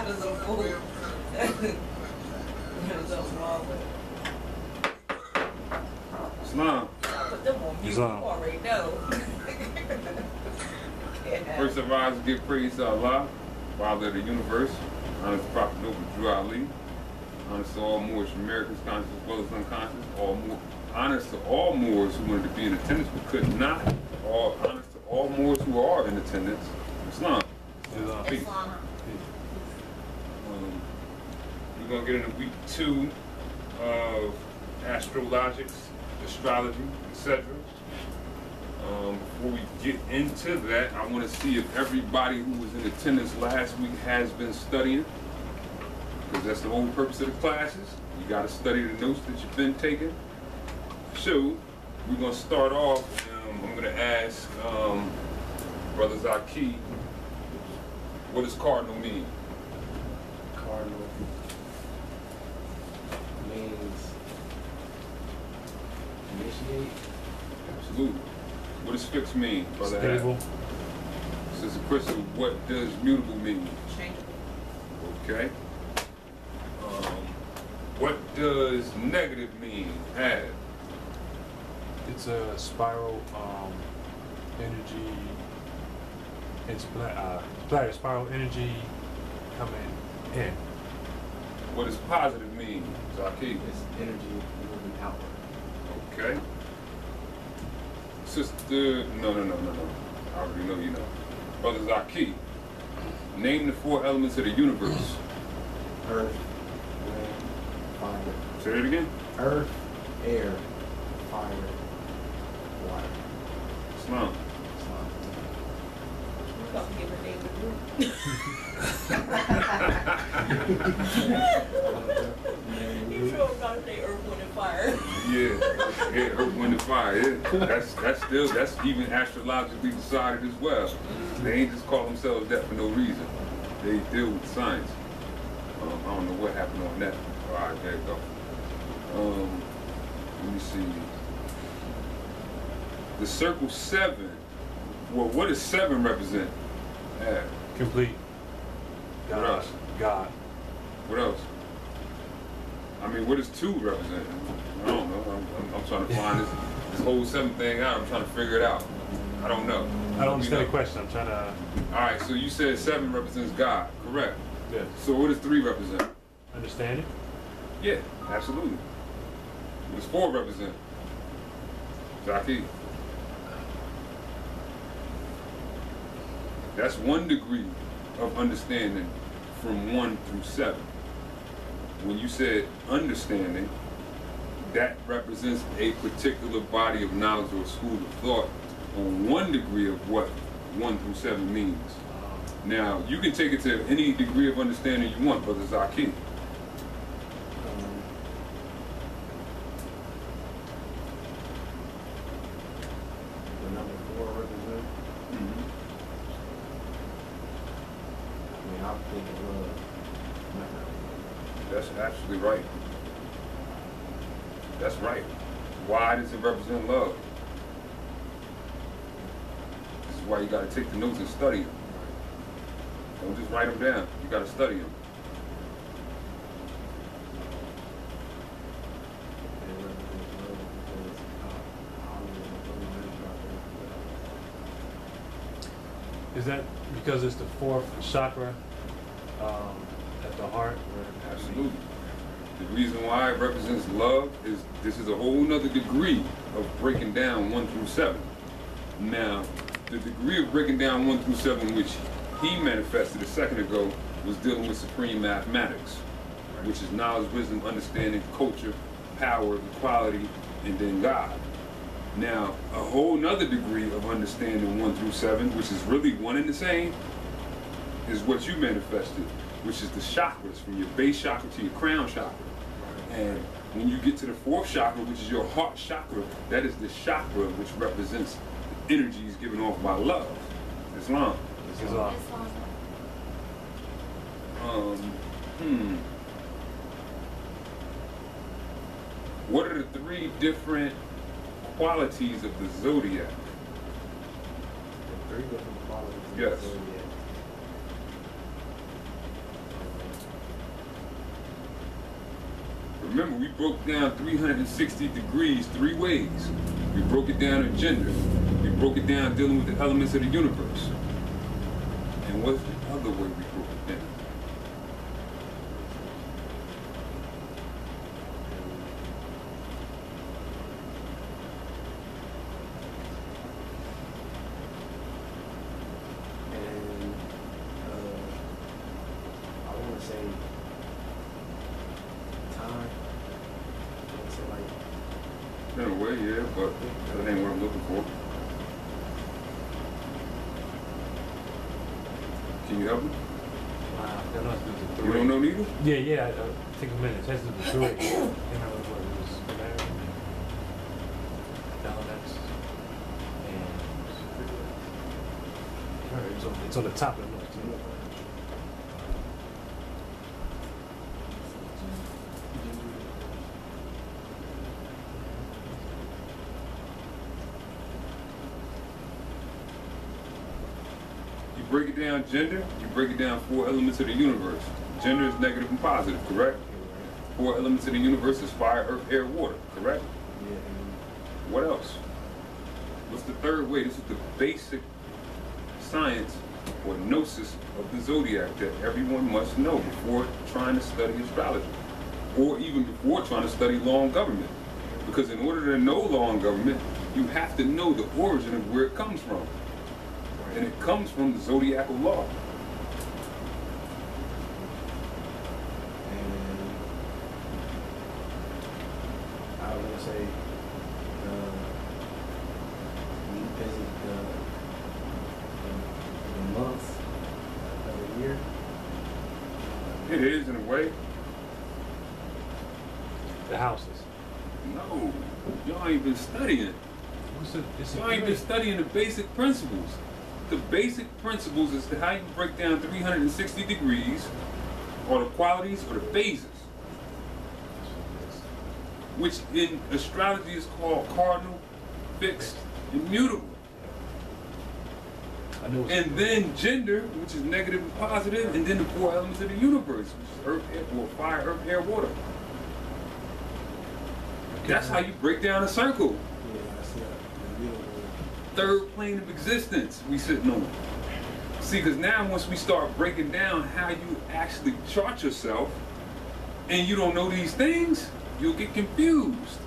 is a fool. There's something wrong with it. Islam. I put them on mute. You already know. First of all, I give praise to Allah, Father of the universe. Honest to Prophet Noble Drew Ali. Honest to all Moorish Americans, conscious as well as unconscious. Honest to all Moors who wanted to be in attendance but could not. Honest to all Moors who are in attendance. Islam. Peace. We're going to get into week 2 of astrologics, astrology, etc. Before we get into that, I want to see if everybody who was in attendance last week has been studying, because that's the whole purpose of the classes. You got to study the notes that you've been taking. So we're going to start off. I'm going to ask Brother Zaki, what does cardinal mean? Cardinal means initiate. Absolutely. What does fixed mean, Brother? Stable. Sister Crystal, what does mutable mean? Changeable. Okay. What does negative mean? Add. It's a spiral energy. It's spiral energy coming in. What does positive mean, Zaki? It's energy moving outward. Okay. Sister, no. I already know you know. Brother Zaki, name the 4 elements of the universe. Earth, wind, fire. Say it again. Earth, air, fire, water. Islam. Don't give a name to group. You sure about to say earth, wind, and fire? Yeah, earth, wind, and fire. Yeah. That's even astrologically decided as well. They ain't just call themselves that for no reason. They deal with science. I don't know what happened on that. All right, there you go. Let me see. The circle 7. Well, what does 7 represent? Yeah. Complete. What else? God. What else? I mean, what does 2 represent? I don't know. I'm trying to find this whole 7 thing out. I'm trying to figure it out. I don't know. I don't understand the question. I'm trying to... All right, so you said 7 represents God, correct? Yes. So what does 3 represent? Understanding? Yeah, absolutely. What does 4 represent? Zaki. That's 1 degree of understanding from 1 through 7. When you said understanding, that represents a particular body of knowledge or school of thought on 1 degree of what 1 through 7 means. Now, you can take it to any degree of understanding you want, Brother Zaki. The number 4 represents. I'm thinking love. That's actually right. That's right. Why does it represent love? This is why you got to take the notes and study them. Don't just write them down. You got to study them. Is that because it's the 4th chakra at the heart? Absolutely. The reason why it represents love is this is a whole nother degree of breaking down 1 through 7. Now, the degree of breaking down 1 through 7, which he manifested a second ago, was dealing with supreme mathematics, which is knowledge, wisdom, understanding, culture, power, equality, and then God. Now, a whole nother degree of understanding 1 through 7, which is really one and the same, is what you manifested, which is the chakras, from your base chakra to your crown chakra. And when you get to the 4th chakra, which is your heart chakra, that is the chakra which represents the energies given off by love. Islam. Islam. What are the 3 different qualities of the zodiac? The 3 different qualities of Yes. the zodiac. Remember, we broke down 360 degrees 3 ways. We broke it down in gender. We broke it down dealing with the elements of the universe. And what's the other way we broke it down? And I want to say time. I want to say like In a way, yeah, but that ain't what I'm looking for. Can you help me? I don't know if it's a You 3. don't know neither? Yeah, take a minute. It has to be 3. You know what it was? Mary, Donuts, and it's on the top of the notes. You break it down gender, you break it down 4 elements of the universe. Gender is negative and positive, correct? 4 elements of the universe is fire, earth, air, water, correct? yeah. What else? What's the third way? This is the basic science or gnosis of the zodiac that everyone must know before trying to study astrology, or even before trying to study law and government. Because in order to know law and government, you have to know the origin of where it comes from. And it comes from the zodiacal law. And I was gonna say we visit the month of the year. It is, in a way. The houses. No, y'all ain't been studying. Y'all ain't been studying the basic principles. The basic principles as to how you break down 360 degrees, or the qualities or the phases, which in astrology is called cardinal, fixed, and mutable. And then gender, which is negative and positive, and then the 4 elements of the universe, which is earth, air, or fire, earth, air, water. That's how you break down a circle. Yeah, I see the beautiful. Third plane of existence we sitting on. See, because now once we start breaking down how you actually chart yourself, and you don't know these things, you'll get confused.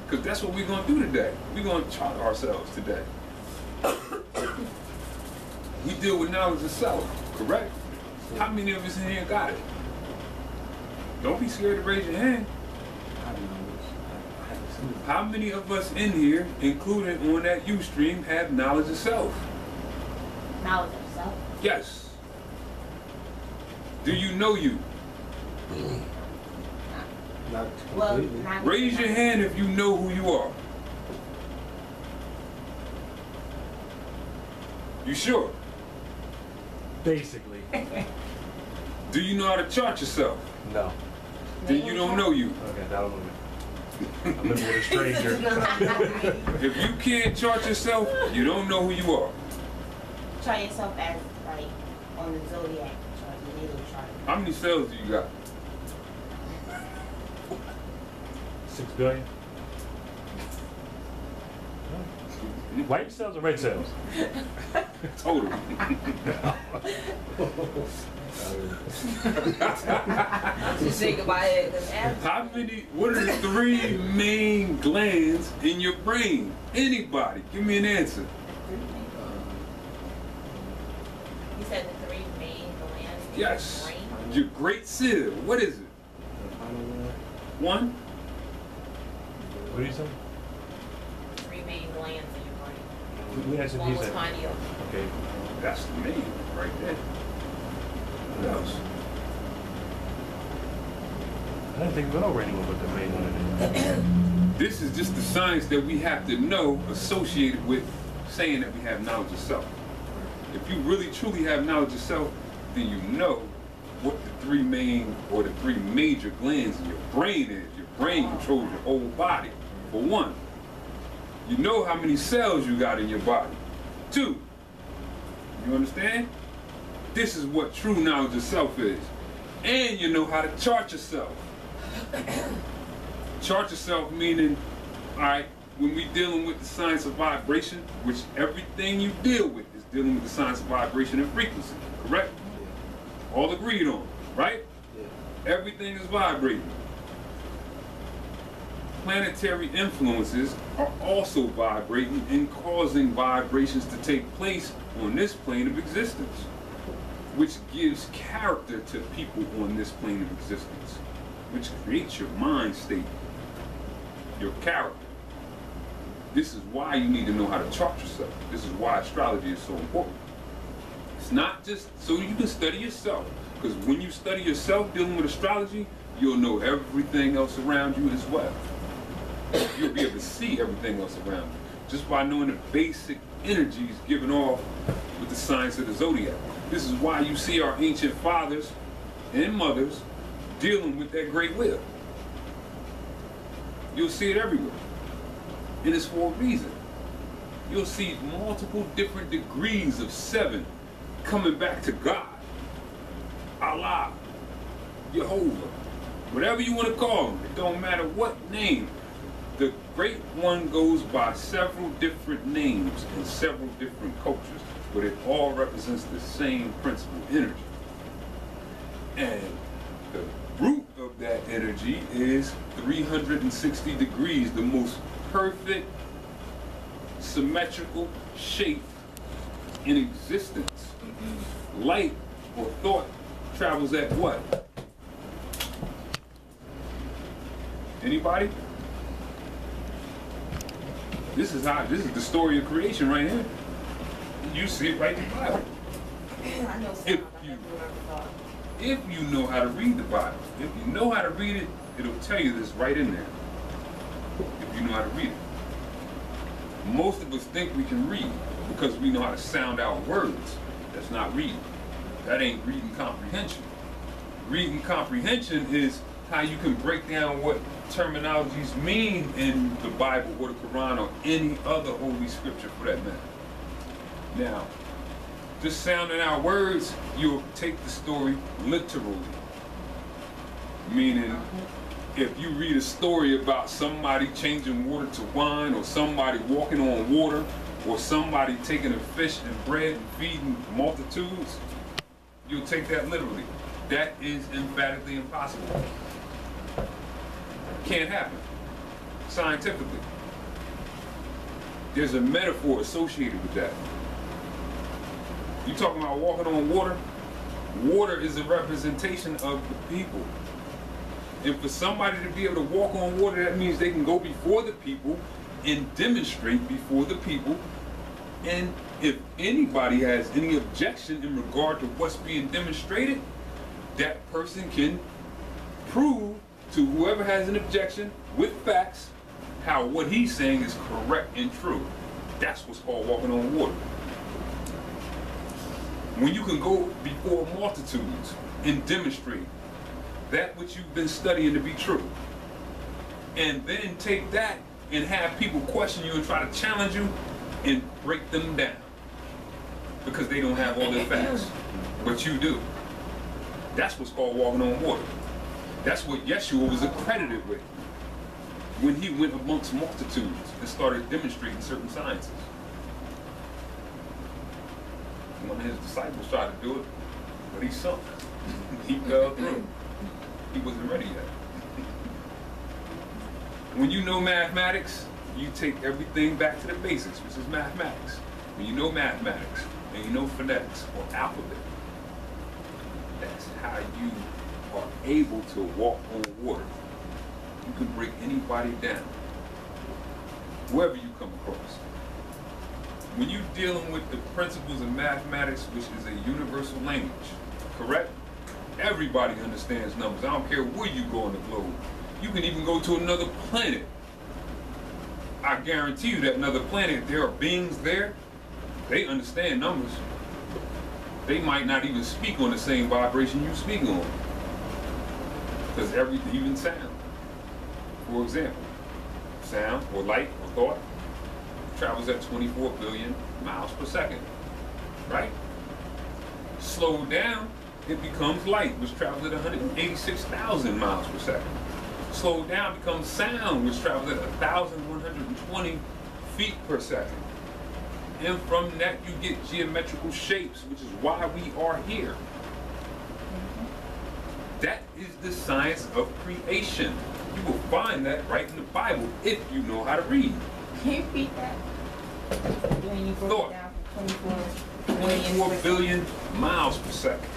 Because that's what we're going to do today. We're going to chart ourselves today. We deal with knowledge of self, correct? How many of us in here got it? Don't be scared to raise your hand. I don't know. I haven't seen it. How many of us in here, including on that Ustream, have knowledge of self? Knowledge of self. Yes. Do you know you? Not Well, completely. not Raise your hand if you know who you are. You sure? Basically. Do you know how to chart yourself? No. Then you don't know you. Okay, that don't know me. I'm living with a stranger. If you can't chart yourself, you don't know who you are. Try yourself as like on the zodiac chart, the natal chart. How many cells do you got? 6 billion. White cells or red cells? Total. Just think about it. How many, what are the 3 main glands in your brain? Anybody, give me an answer. You said the 3 main glands in Yes. your brain? Your great seal, what is it? One? What do you say? 3 main glands in your brain. We answered One these. was pineal. Okay. That's the main one right there. What else? I didn't think we went over anyone but the main one. This is just the science that we have to know associated with saying that we have knowledge of self. If you really truly have knowledge of self, then you know what the 3 main or the 3 major glands in your brain is. Your brain controls your whole body. For one, you know how many cells you got in your body. 2, you understand? This is what true knowledge of self is. And you know how to chart yourself. Chart yourself meaning, all right, when we dealing with the science of vibration, which everything you deal with is dealing with the science of vibration and frequency, correct? All agreed on, right? Yeah. Everything is vibrating. Planetary influences are also vibrating and causing vibrations to take place on this plane of existence, which gives character to people on this plane of existence, which creates your mind state, your character. This is why you need to know how to chart yourself. This is why astrology is so important. It's not just so you can study yourself, because when you study yourself dealing with astrology, you'll know everything else around you as well. You'll be able to see everything else around you just by knowing the basic energies given off with the science of the zodiac. This is why you see our ancient fathers and mothers dealing with that great wheel. You'll see it everywhere. And it's for a reason. You'll see multiple different degrees of 7 coming back to God, Allah, Jehovah, whatever you want to call them. It don't matter what name. The great one goes by several different names in several different cultures, but it all represents the same principal energy. And the root of that energy is 360 degrees, the most perfect symmetrical shape in existence. Light or thought travels at what? Anybody? This is the story of creation right here. You see it right in the Bible. I know some, If you know how to read the Bible, if you know how to read it, it'll tell you this right in there. If you know how to read it. Most of us think we can read because we know how to sound out words. That's not reading. That ain't reading comprehension. Reading comprehension is how you can break down what terminologies mean in the Bible or the Quran or any other holy scripture for that matter. Now, just sounding out words, you'll take the story literally. Meaning, if you read a story about somebody changing water to wine, or somebody walking on water, or somebody taking a fish and bread and feeding multitudes, you'll take that literally. That is emphatically impossible. Can't happen scientifically. There's a metaphor associated with that. You talking about walking on water? Water is a representation of the people. And for somebody to be able to walk on water, that means they can go before the people and demonstrate before the people. And if anybody has any objection in regard to what's being demonstrated, that person can prove to whoever has an objection with facts how what he's saying is correct and true. That's what's called walking on water. When you can go before multitudes and demonstrate that which you've been studying to be true, and then take that and have people question you and try to challenge you and break them down because they don't have all their facts, but you do. That's what's called walking on water. That's what Yeshua was accredited with when he went amongst multitudes and started demonstrating certain sciences. One of his disciples tried to do it, but he sunk. He fell through. He wasn't ready yet. When you know mathematics, you take everything back to the basics, which is mathematics. When you know mathematics and you know phonetics or alphabet, that's how you are able to walk on water. You can break anybody down, whoever you come across. When you're dealing with the principles of mathematics, which is a universal language, correct? Everybody understands numbers. I don't care where you go on the globe. You can even go to another planet. I guarantee you that another planet, there are beings there, they understand numbers. They might not even speak on the same vibration you speak on. Because everything, even sound. For example, sound or light or thought travels at 24 billion miles per second, right? Slowed down, it becomes light, which travels at 186,000 miles per second. Slowed down becomes sound, which travels at 1,120 feet per second. And from that you get geometrical shapes, which is why we are here. That is the science of creation. You will find that right in the Bible if you know how to read. Can you repeat that? When you broke Thought. it down from 24 24 million. billion miles per second.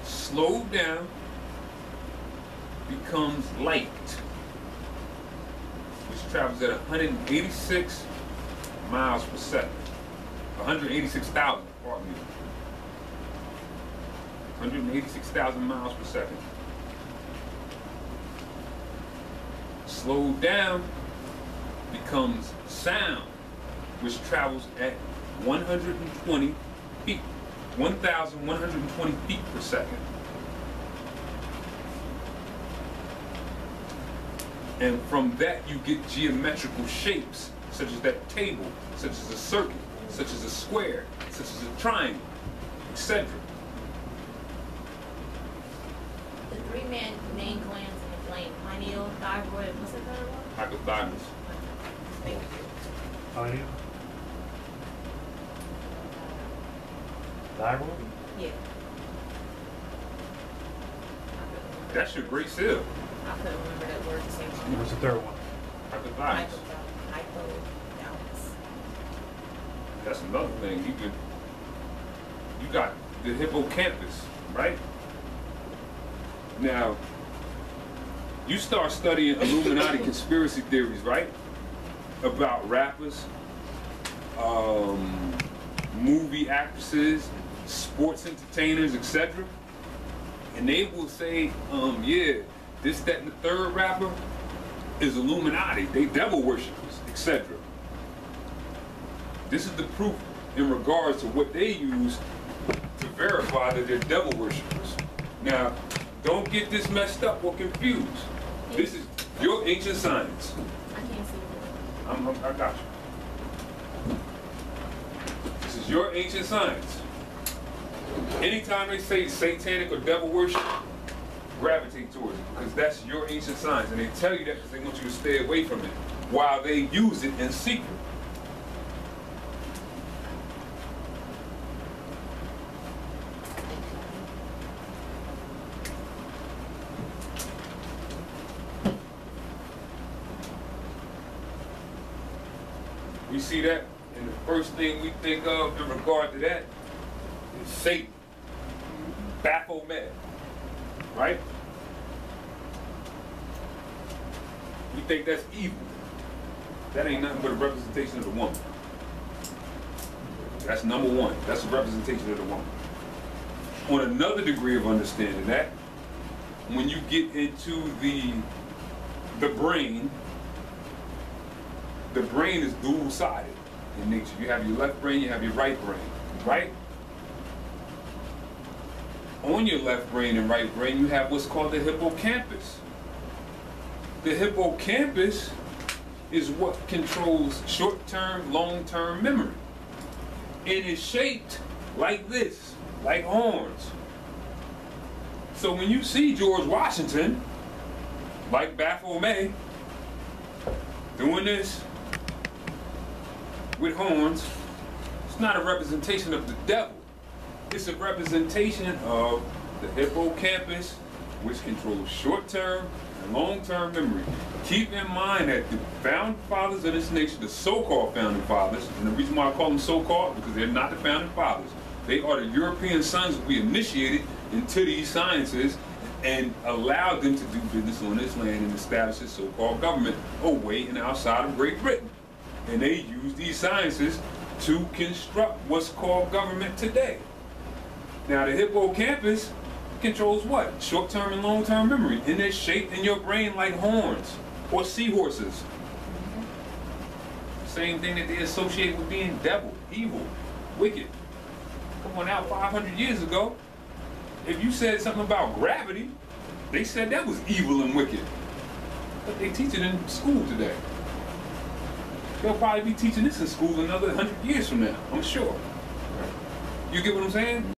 Slowed down becomes light, which travels at 186 miles per second. 186,000, pardon me. 186,000 miles per second. Slowed down becomes sound, which travels at 120 feet, 1,120 feet per second. And from that you get geometrical shapes, such as that table, such as a circle, such as a square, such as a triangle, etc. The three main glands in the brain, pineal, thyroid, what's the third one? Hypothalamus. Thank you. Pineal? Thyroid? Yeah. That's your great seal. I couldn't remember that word the same time. What's the third one? Hypothalamus. Hypothalamus. That's another thing. You got the hippocampus, right? Now, you start studying Illuminati conspiracy theories, right? About rappers, movie actresses, sports entertainers, etc. And they will say, yeah, this, that, and the third rapper is Illuminati. They devil worshippers, etc. This is the proof in regards to what they use to verify that they're devil worshippers. Now, don't get this messed up or confused. This is your ancient science. I can't see I got you. This is your ancient science. Anytime they say satanic or devil worship, gravitate towards it, because that's your ancient science. And they tell you that because they want you to stay away from it while they use it in secret. We see that, and the first thing we think of in regard to that is Satan, Baphomet, right? We think that's evil. That ain't nothing but a representation of the woman. That's number one. That's a representation of the woman. On another degree of understanding that, when you get into the brain is dual-sided in nature. You have your left brain, you have your right brain, right? On your left brain and right brain, you have what's called the hippocampus. The hippocampus is what controls short-term, long-term memory. It is shaped like this, like horns. So when you see George Washington, like Baphomet, doing this with horns, it's not a representation of the devil. It's a representation of the hippocampus, which controls short-term and long-term memory. Keep in mind that the founding fathers of this nation, the so-called founding fathers, and the reason why I call them so-called, because they're not the founding fathers. They are the European sons that we initiated into these sciences and allowed them to do business on this land and establish a so-called government away and outside of Great Britain. And they use these sciences to construct what's called government today. Now the hippocampus controls what? Short-term and long-term memory. And they're shaped in your brain like horns or seahorses. Same thing that they associate with being devil, evil, wicked. Come on out 500 years ago, if you said something about gravity, they said that was evil and wicked. But they teach it in school today. They'll probably be teaching this in school another 100 years from now, I'm sure. You get what I'm saying?